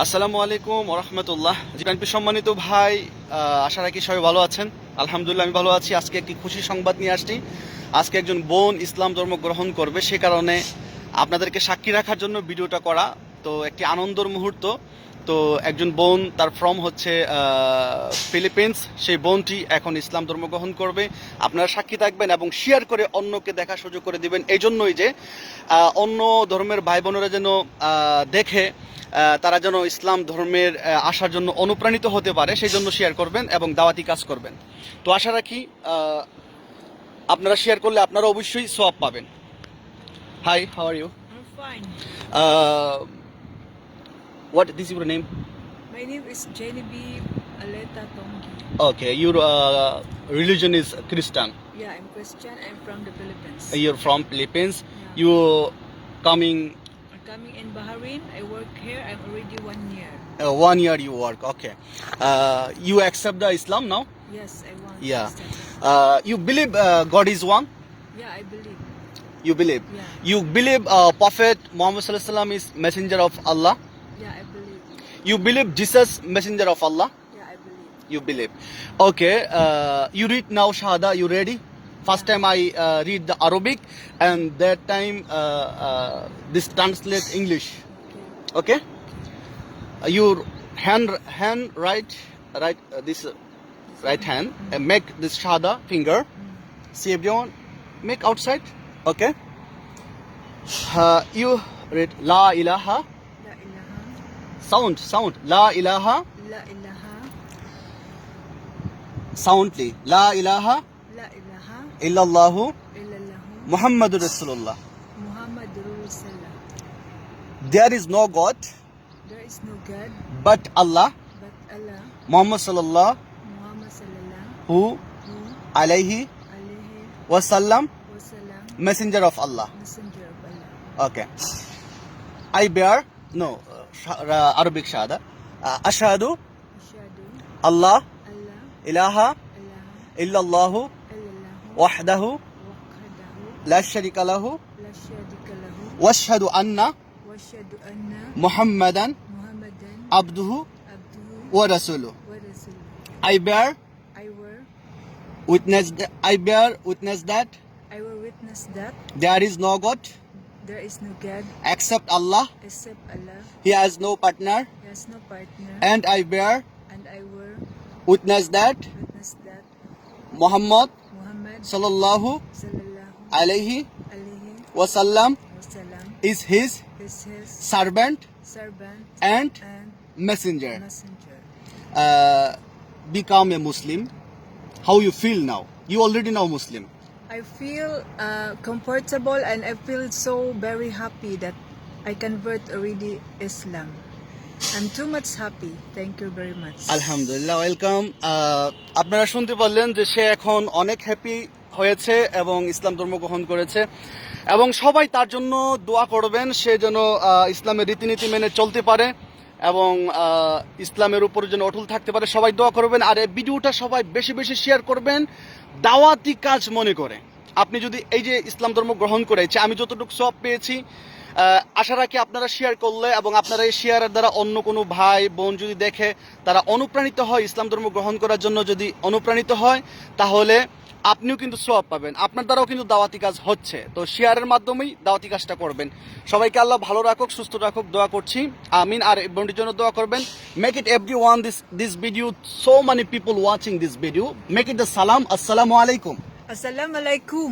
আসসালামু আলাইকুম ওয়া রাহমাতুল্লাহ। জিএনপি সম্মানিত ভাই, আশা রাখি সবাই ভালো আছেন। আলহামদুলিল্লাহ আমি ভালো আছি। আজকে একটি খুশি সংবাদ নিয়ে আসছি। আজকে একজন বোন ইসলাম ধর্ম গ্রহণ করবে, সে কারণে আপনাদেরকে সাক্ষী রাখার জন্য ভিডিওটা করা। তো একটি আনন্দের মুহূর্ত। তো একজন বোন, তার ফ্রম হচ্ছে ফিলিপিন্স, সেই বোনটি এখন ইসলাম ধর্ম গ্রহণ করবে। আপনারা সাক্ষী থাকবেন এবং শেয়ার করে অন্যকে দেখার সুযোগ করে দিবেন। এই জন্যই যে অন্য ধর্মের ভাই বোনেরা যেন দেখে তারা যেন ইসলাম ধর্মের আসার জন্য অনুপ্রাণিত হতে পারে, সেই জন্য শেয়ার করবেন এবং দাওয়াতি কাজ করবেন। তো আশা রাখি আপনারা শেয়ার করলে আপনারা অবশ্যই সওয়াব পাবেন। Hi, how are you? I'm fine. What is your name? My name is Genevieve Aleta Tongi. Okay, your religion is Christian. Yeah, I'm Christian. I'm from the Philippines. You're from Philippines. Yeah. You coming I'm coming in Bahrain. I work here. I'm already 1 year. 1 year you work. Okay. You accept the Islam now? Yes, I want. Yeah. to start. You believe God is one? Yeah, I believe. You believe? Yeah. You believe Prophet Muhammad sallallahu alaihi wasallam is messenger of Allah? Yeah, I believe. You believe Jesus messenger of Allah? Yeah, I believe. You believe? Okay. You read now Shahada. You ready? First time I read the Arabic, and that time this translate English. Okay. Okay. Your hand right this right hand and make this Shahada finger. See everyone, make outside. Okay. You read La ilaha. La ilaha. Sound. La ilaha. La ilaha. Soundly. La ilaha La ilaha. illallahu Illallahu. Muhammadur Rasulullah. Muhammadur Rasulullah. There is no God There is no God but Allah. but Allah. Muhammad sallallahu Muhammad sallallahu who alayhi alayhi wasallam wasallam. messenger of Allah. Messenger of Allah. Okay. I bear no Arabic shahada. Ashhadu Ashhadu Allah Allah ilaha ilaha illallahu illallah wahdahu wahdahu la sharika lahu la sharika lahu washhadu anna wa ashhadu anna Muhammadan Muhammadan abduhu abduhu wa rasuluhu. wa rasuluhu. I bear I will witness that I will witness that there is no God there is no God except Allah. except Allah. He has no partner. He has no partner. And I bear And I will witness that witness that Muhammad Muhammad sallallahu sallallahu alayhi alayhi wasallam wasallam is his is his servant servant and and messenger. messenger. Become a Muslim. How you feel now? You already know Muslim. I feel comfortable and I feel so very happy that I convert already Islam. I'm too much happy. Thank you very much. আলহামদুলিল্লাহ, welcome. আপনারা শুনতে পারলেন যে সে এখন অনেক happy হয়েছে এবং ইসলাম ধর্ম গ্রহণ করেছে, এবং সবাই তার জন্য দোয়া করবেন, সে যেন ইসলামের রীতিনীতি মেনে চলতে পারে এবং ইসলামের উপর যেন অটল থাকতে পারে। সবাই দোয়া করবেন, আর এই ভিডিওটা সবাই বেশি বেশি শেয়ার করবেন দাওয়াতি কাজ মনে করে। আপনি যদি এই যে ইসলাম ধর্ম গ্রহণ করেছে, আমি যতটুকু সওয়াব পেয়েছি, আশা রাখি আপনারা শেয়ার করলে এবং আপনারা এই শেয়ারের দ্বারা অন্য কোনো ভাই বোন যদি দেখে তারা অনুপ্রাণিত হয়, ইসলাম ধর্ম গ্রহণ করার জন্য যদি অনুপ্রাণিত হয়, তাহলে আপনিও কিন্তু সওয়াব পাবেন। আপনার দ্বারাও কিন্তু দাওয়াতি কাজ হচ্ছে। তো শেয়ারের মাধ্যমেই দাওয়াতি কাজটা করবেন। সবাইকে আল্লাহ ভালো রাখুক, সুস্থ রাখুক, দোয়া করছি, আমিন। আর এই বোনটির জন্য দোয়া করবেন। Make it everyone this video, so many people watching this video, make it the সালাম। আসসালামু আলাইকুম। Assalamu alaikum.